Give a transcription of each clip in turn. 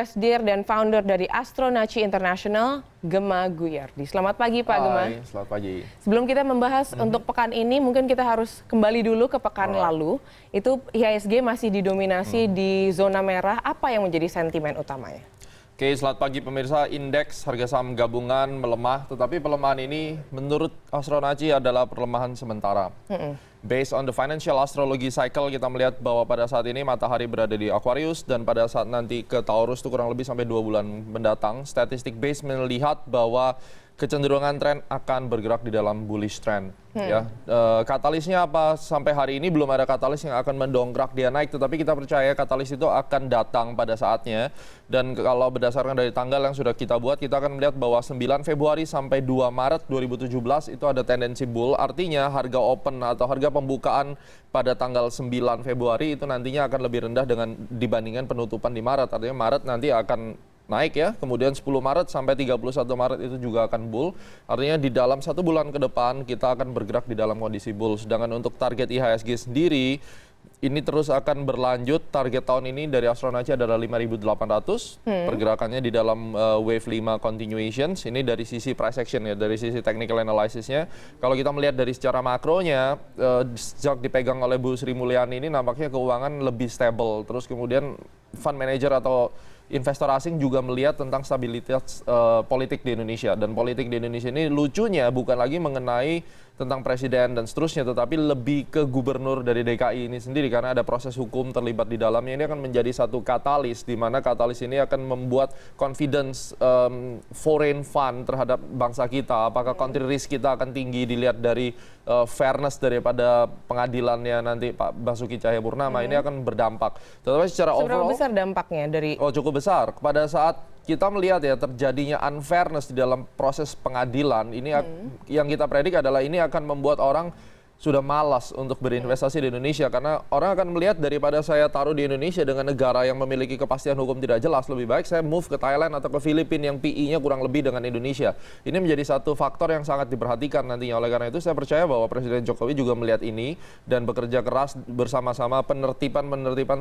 Presidir dan founder dari Astronaci International, Gema Guyardi. Selamat pagi Pak Gema. Hai, selamat pagi. Sebelum kita membahas untuk pekan ini, mungkin kita harus kembali dulu ke pekan lalu. Itu IHSG masih didominasi di zona merah. Apa yang menjadi sentimen utamanya? Oke, selamat pagi pemirsa. Indeks harga saham gabungan melemah, tetapi pelemahan ini menurut Astronaci adalah perlemahan sementara. Based on the financial astrology cycle, kita melihat bahwa pada saat ini matahari berada di Aquarius dan pada saat nanti ke Taurus itu kurang lebih sampai 2 bulan mendatang. Statistik base melihat bahwa kecenderungan tren akan bergerak di dalam bullish trend. Ya, katalisnya apa? Sampai hari ini belum ada katalis yang akan mendongkrak dia naik, tetapi kita percaya katalis itu akan datang pada saatnya. Dan kalau berdasarkan dari tanggal yang sudah kita buat, kita akan melihat bahwa 9 Februari sampai 2 Maret 2017 itu ada tendensi bull. Artinya harga open atau harga pembukaan pada tanggal 9 Februari itu nantinya akan lebih rendah dengan dibandingkan penutupan di Maret. Artinya Maret nanti akan naik ya, kemudian 10 Maret sampai 31 Maret itu juga akan bull. Artinya di dalam 1 bulan ke depan kita akan bergerak di dalam kondisi bull. Sedangkan untuk target IHSG sendiri, ini terus akan berlanjut. Target tahun ini dari Astronaci adalah 5.800. Pergerakannya di dalam wave 5 continuations. Ini dari sisi price action ya, dari sisi technical analysisnya. Kalau kita melihat dari secara makronya, sejak dipegang oleh Bu Sri Mulyani ini nampaknya keuangan lebih stable. Terus kemudian fund manager atau investor asing juga melihat tentang stabilitas politik di Indonesia. Dan politik di Indonesia ini lucunya bukan lagi mengenai tentang presiden dan seterusnya, tetapi lebih ke gubernur dari DKI ini sendiri karena ada proses hukum terlibat di dalamnya. Ini akan menjadi satu katalis, di mana katalis ini akan membuat confidence foreign fund terhadap bangsa kita. Apakah country risk kita akan tinggi dilihat dari fairness daripada pengadilannya nanti Pak Basuki Cahayapurnama. Ini akan berdampak. Tetapi secara Seberapa overall, besar dampaknya dari... Oh, cukup besar. Pada saat kita melihat ya terjadinya unfairness di dalam proses pengadilan, ini yang kita predik adalah ini akan membuat orang sudah malas untuk berinvestasi di Indonesia karena orang akan melihat daripada saya taruh di Indonesia dengan negara yang memiliki kepastian hukum tidak jelas, lebih baik saya move ke Thailand atau ke Filipina yang PI-nya kurang lebih dengan Indonesia. Ini menjadi satu faktor yang sangat diperhatikan nantinya. Oleh karena itu saya percaya bahwa Presiden Jokowi juga melihat ini dan bekerja keras bersama-sama. Penertiban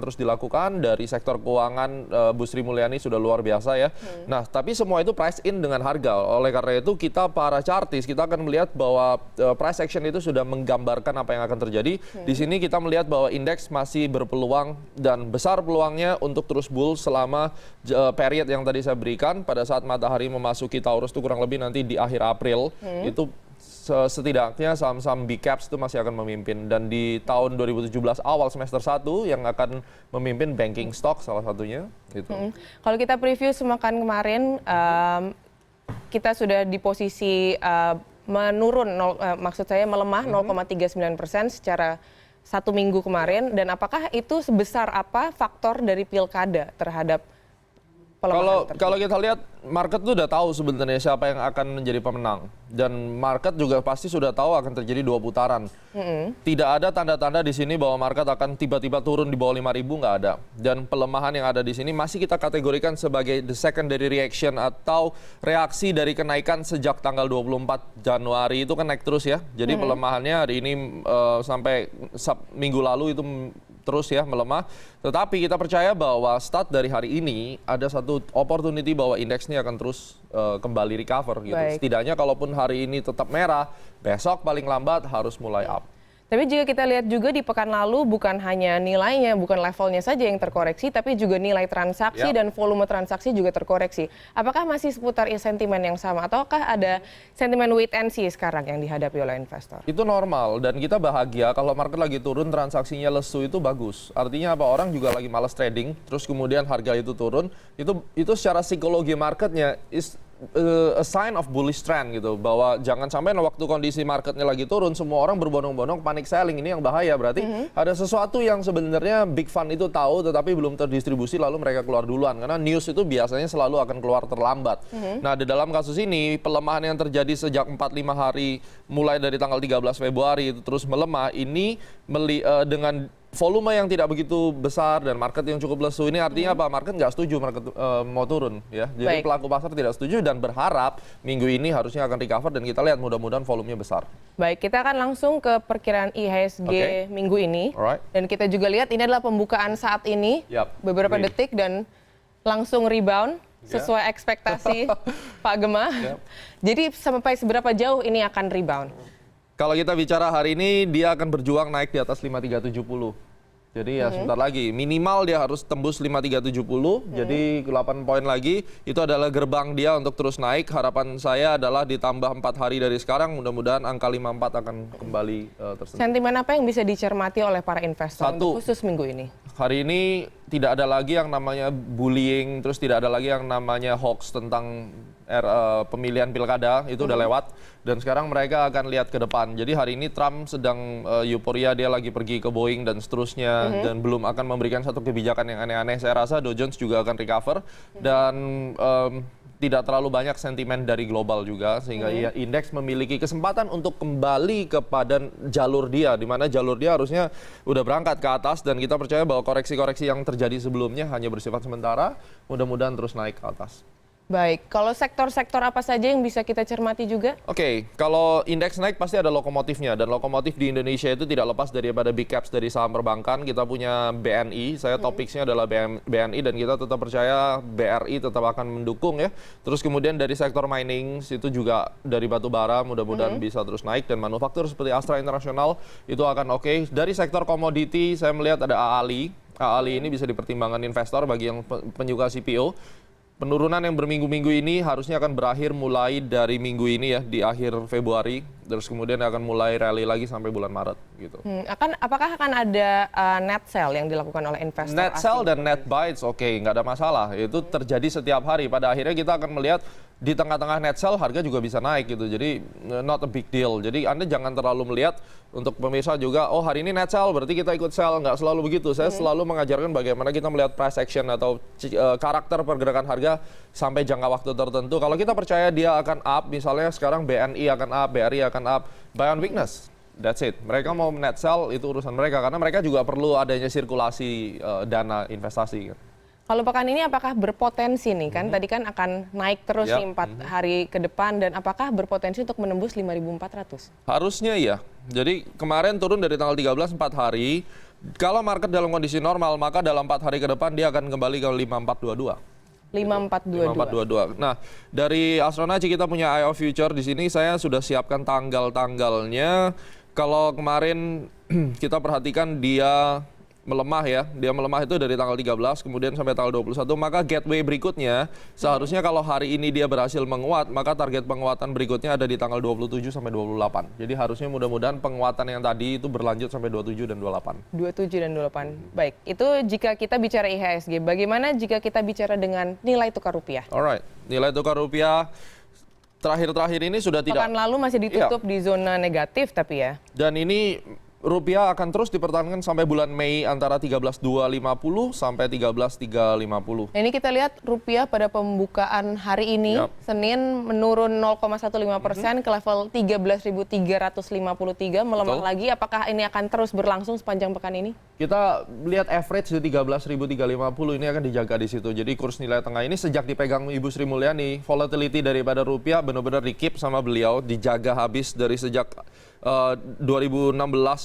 terus dilakukan dari sektor keuangan. Bu Sri Mulyani sudah luar biasa ya. Nah, tapi semua itu price in dengan harga. Oleh karena itu kita para chartis kita akan melihat bahwa price action itu sudah menggambarkan apa yang akan terjadi. Di sini kita melihat bahwa indeks masih berpeluang dan besar peluangnya untuk terus bull selama period yang tadi saya berikan pada saat matahari memasuki Taurus itu kurang lebih nanti di akhir April. Itu setidaknya saham-saham big caps itu masih akan memimpin. Dan di tahun 2017 awal semester 1 yang akan memimpin banking stock salah satunya. Gitu. Kalau kita preview semekan kemarin, kita sudah di posisi menurun, maksud saya melemah 0,39% secara 1 minggu kemarin. Dan apakah itu sebesar apa faktor dari pilkada terhadap pelemahan tersebut? Kalau kita lihat, market tuh udah tahu sebenarnya siapa yang akan menjadi pemenang. Dan market juga pasti sudah tahu akan terjadi 2 putaran. Tidak ada tanda-tanda di sini bahwa market akan tiba-tiba turun di bawah 5.000, nggak ada. Dan pelemahan yang ada di sini masih kita kategorikan sebagai the secondary reaction atau reaksi dari kenaikan sejak tanggal 24 Januari itu kan naik terus ya. Jadi pelemahannya hari ini sampai minggu lalu itu terus ya melemah. Tetapi kita percaya bahwa start dari hari ini ada satu opportunity bahwa indeks ini akan terus kembali recover gitu. Baik. Setidaknya kalaupun hari ini tetap merah, besok paling lambat harus mulai up. Tapi jika kita lihat juga di pekan lalu bukan hanya nilainya, bukan levelnya saja yang terkoreksi, tapi juga nilai transaksi dan volume transaksi juga terkoreksi. Apakah masih seputar sentimen yang sama ataukah ada sentimen wait and see sekarang yang dihadapi oleh investor? Itu normal dan kita bahagia kalau market lagi turun transaksinya lesu itu bagus. Artinya apa? Orang juga lagi malas trading, terus kemudian harga itu turun. Itu secara psikologi marketnya a sign of bullish trend gitu, bahwa jangan sampai waktu kondisi marketnya lagi turun semua orang berbondong-bondong panic selling. Ini yang bahaya, berarti ada sesuatu yang sebenarnya big fund itu tahu tetapi belum terdistribusi lalu mereka keluar duluan karena news itu biasanya selalu akan keluar terlambat. Nah, di dalam kasus ini pelemahan yang terjadi sejak 4-5 hari mulai dari tanggal 13 Februari itu terus melemah ini dengan volume yang tidak begitu besar dan market yang cukup lesu, ini artinya apa? Market nggak setuju market mau turun ya. Jadi pelaku pasar tidak setuju dan berharap minggu ini harusnya akan recover dan kita lihat mudah-mudahan volumenya besar. Baik, kita akan langsung ke perkiraan IHSG minggu ini. Dan kita juga lihat ini adalah pembukaan saat ini, beberapa detik dan langsung rebound sesuai ekspektasi Pak Gemma. Jadi sampai seberapa jauh ini akan rebound? Kalau kita bicara hari ini, dia akan berjuang naik di atas 5370. Jadi ya sebentar lagi, minimal dia harus tembus 5370, jadi 8 poin lagi, itu adalah gerbang dia untuk terus naik. Harapan saya adalah ditambah 4 hari dari sekarang, mudah-mudahan angka 54 akan kembali tersentuh. Sentimen apa yang bisa dicermati oleh para investor untuk khusus minggu ini? Hari ini tidak ada lagi yang namanya bullying, terus tidak ada lagi yang namanya hoax tentang pemilihan pilkada, itu udah lewat. Dan sekarang mereka akan lihat ke depan. Jadi hari ini Trump sedang euforia, dia lagi pergi ke Boeing dan seterusnya, dan belum akan memberikan satu kebijakan yang aneh-aneh. Saya rasa Dow Jones juga akan recover, dan tidak terlalu banyak sentimen dari global juga, sehingga indeks memiliki kesempatan untuk kembali kepada jalur dia, di mana jalur dia harusnya udah berangkat ke atas, dan kita percaya bahwa koreksi-koreksi yang terjadi sebelumnya hanya bersifat sementara, mudah-mudahan terus naik ke atas. Baik, kalau sektor-sektor apa saja yang bisa kita cermati juga? Oke, kalau indeks naik pasti ada lokomotifnya, dan lokomotif di Indonesia itu tidak lepas daripada big caps dari saham perbankan. Kita punya BNI, saya topiknya adalah BNI, dan kita tetap percaya BRI tetap akan mendukung ya. Terus kemudian dari sektor mining, itu juga dari batu bara, mudah-mudahan bisa terus naik, dan manufaktur seperti Astra International itu akan oke. Dari sektor komoditi, saya melihat ada AALI. AALI ini bisa dipertimbangkan investor bagi yang penyuka CPO. Penurunan yang berminggu-minggu ini harusnya akan berakhir mulai dari minggu ini ya, di akhir Februari, terus kemudian akan mulai rally lagi sampai bulan Maret gitu. Apakah akan ada net sell yang dilakukan oleh investor Net sell dan net buy, oke, nggak ada masalah. Itu terjadi setiap hari. Pada akhirnya kita akan melihat di tengah-tengah net sell harga juga bisa naik gitu. Jadi not a big deal. Jadi Anda jangan terlalu melihat, untuk pemirsa juga, oh hari ini net sell berarti kita ikut sell. Nggak selalu begitu. Saya selalu mengajarkan bagaimana kita melihat price action atau karakter pergerakan harga sampai jangka waktu tertentu. Kalau kita percaya dia akan up, misalnya sekarang BNI akan up, BRI akan up, buy on weakness. That's it. Mereka mau net sell, itu urusan mereka, karena mereka juga perlu adanya sirkulasi dana investasi. Kalau pekan ini apakah berpotensi nih, kan tadi kan akan naik terus nih 4 hari ke depan, dan apakah berpotensi untuk menembus 5.400? Harusnya iya. Jadi kemarin turun dari tanggal 13 4 hari. Kalau market dalam kondisi normal, maka dalam 4 hari ke depan dia akan kembali ke 5422. 5422. Nah, dari Astronaci kita punya IO Future di sini, saya sudah siapkan tanggal-tanggalnya. Kalau kemarin kita perhatikan dia melemah ya, dia melemah itu dari tanggal 13 kemudian sampai tanggal 21, maka gateway berikutnya seharusnya kalau hari ini dia berhasil menguat, maka target penguatan berikutnya ada di tanggal 27 sampai 28. Jadi harusnya mudah-mudahan penguatan yang tadi itu berlanjut sampai 27 dan 28. 27 dan 28. Baik, itu jika kita bicara IHSG. Bagaimana jika kita bicara dengan nilai tukar rupiah? Alright, nilai tukar rupiah terakhir-terakhir ini sudah tidak. Pekan lalu masih ditutup di zona negatif tapi ya. Dan ini rupiah akan terus dipertahankan sampai bulan Mei antara 13.250 sampai 13.350. Ini kita lihat rupiah pada pembukaan hari ini, Senin menurun 0,15% ke level 13.353, melemah lagi. Apakah ini akan terus berlangsung sepanjang pekan ini? Kita lihat average di 13.350 ini akan dijaga di situ. Jadi kurs nilai tengah ini sejak dipegang Ibu Sri Mulyani, volatility daripada rupiah benar-benar di-keep sama beliau, dijaga habis dari sejak 2016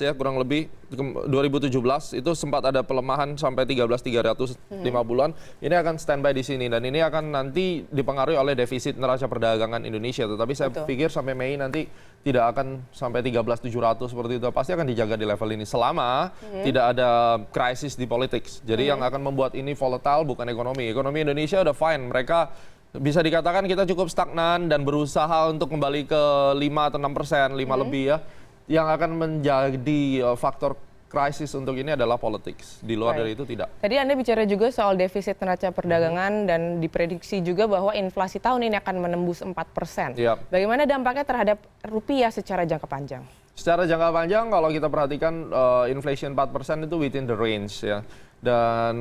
ya, kurang lebih 2017 itu sempat ada pelemahan sampai 13.350-an. Ini akan standby di sini, dan ini akan nanti dipengaruhi oleh defisit neraca perdagangan Indonesia. Tetapi saya pikir sampai Mei nanti tidak akan sampai 13.700 seperti itu. Pasti akan dijaga di level ini selama tidak ada krisis di politics. Jadi yang akan membuat ini volatile bukan ekonomi. Ekonomi Indonesia udah fine. Mereka bisa dikatakan kita cukup stagnan dan berusaha untuk kembali ke 5 atau 6%, 5 lebih ya. Yang akan menjadi faktor krisis untuk ini adalah politics. Di luar dari itu tidak. Tadi Anda bicara juga soal defisit neraca perdagangan dan diprediksi juga bahwa inflasi tahun ini akan menembus 4%. Bagaimana dampaknya terhadap rupiah secara jangka panjang? Secara jangka panjang kalau kita perhatikan inflation 4% itu within the range ya. Dan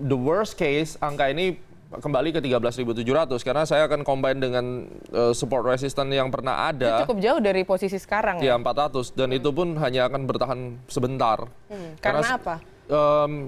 the worst case angka ini kembali ke 13.700 karena saya akan combine dengan support resistance yang pernah ada. Itu cukup jauh dari posisi sekarang ya. 400 dan itu pun hanya akan bertahan sebentar. Karena apa?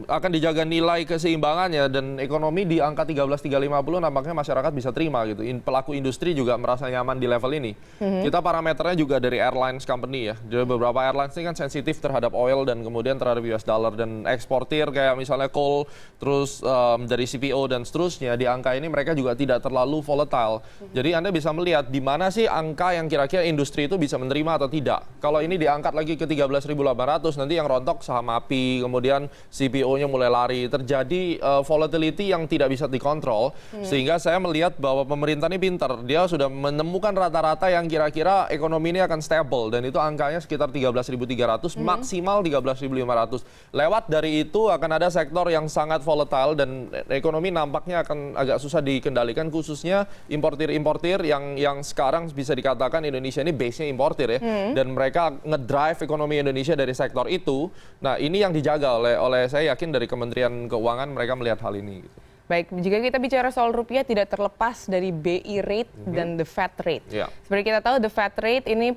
akan dijaga nilai keseimbangannya dan ekonomi di angka 13.350 nampaknya masyarakat bisa terima gitu. Pelaku industri juga merasa nyaman di level ini. Kita parameternya juga dari airlines company ya. Jadi beberapa airlines ini kan sensitif terhadap oil dan kemudian terhadap US dollar dan eksportir kayak misalnya coal, terus dari CPO dan seterusnya di angka ini mereka juga tidak terlalu volatile. Jadi Anda bisa melihat di mana sih angka yang kira-kira industri itu bisa menerima atau tidak. Kalau ini diangkat lagi ke 13.800 nanti yang rontok saham api, kemudian CPO-nya mulai lari, terjadi volatility yang tidak bisa dikontrol, sehingga saya melihat bahwa pemerintah ini pintar, dia sudah menemukan rata-rata yang kira-kira ekonomi ini akan stable, dan itu angkanya sekitar 13.300, maksimal 13.500. Lewat dari itu akan ada sektor yang sangat volatile dan ekonomi nampaknya akan agak susah dikendalikan, khususnya importir-importir yang sekarang bisa dikatakan Indonesia ini base-nya importir ya, dan mereka ngedrive ekonomi Indonesia dari sektor itu. Nah ini yang dijaga oleh saya yakin dari Kementerian Keuangan mereka melihat hal ini. Gitu. Baik, jika kita bicara soal rupiah tidak terlepas dari BI rate dan the Fed rate. Yeah. Seperti kita tahu the Fed rate ini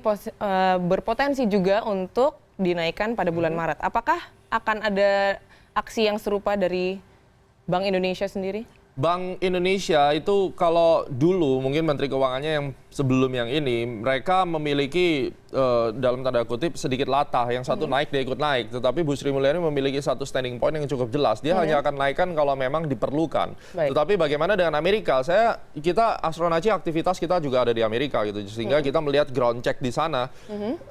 berpotensi juga untuk dinaikkan pada bulan Maret. Apakah akan ada aksi yang serupa dari Bank Indonesia sendiri? Bank Indonesia itu kalau dulu mungkin Menteri Keuangannya yang sebelum yang ini mereka memiliki dalam tanda kutip sedikit latah, yang satu naik dia ikut naik, tetapi Bu Sri Mulyani memiliki satu standing point yang cukup jelas, dia hanya akan naikkan kalau memang diperlukan. Tetapi bagaimana dengan Amerika? Kita Astronaci aktivitas kita juga ada di Amerika gitu, sehingga kita melihat ground check di sana,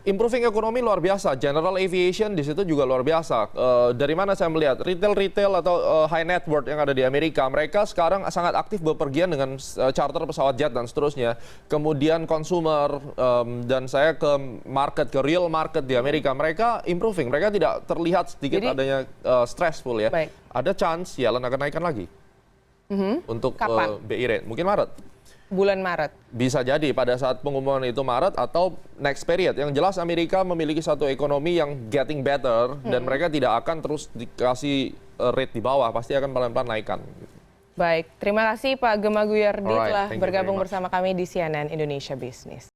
improving ekonomi luar biasa, general aviation di situ juga luar biasa. Dari mana saya melihat retail atau high net worth yang ada di Amerika, mereka sekarang sangat aktif bepergian dengan charter pesawat jet dan seterusnya. Kemudian consumer, dan saya ke real market di Amerika, mereka improving, mereka tidak terlihat sedikit adanya stressful ya. Baik. Ada chance Yellen akan naikkan lagi untuk BI rate, mungkin Maret. Bulan Maret. Bisa jadi pada saat pengumuman itu Maret atau next period. Yang jelas Amerika memiliki satu ekonomi yang getting better dan mereka tidak akan terus dikasih rate di bawah, pasti akan pelan-pelan naikkan. Baik, terima kasih Pak Gemma Guyardi telah thank you bergabung very much. bersama kami di CNN Indonesia Business.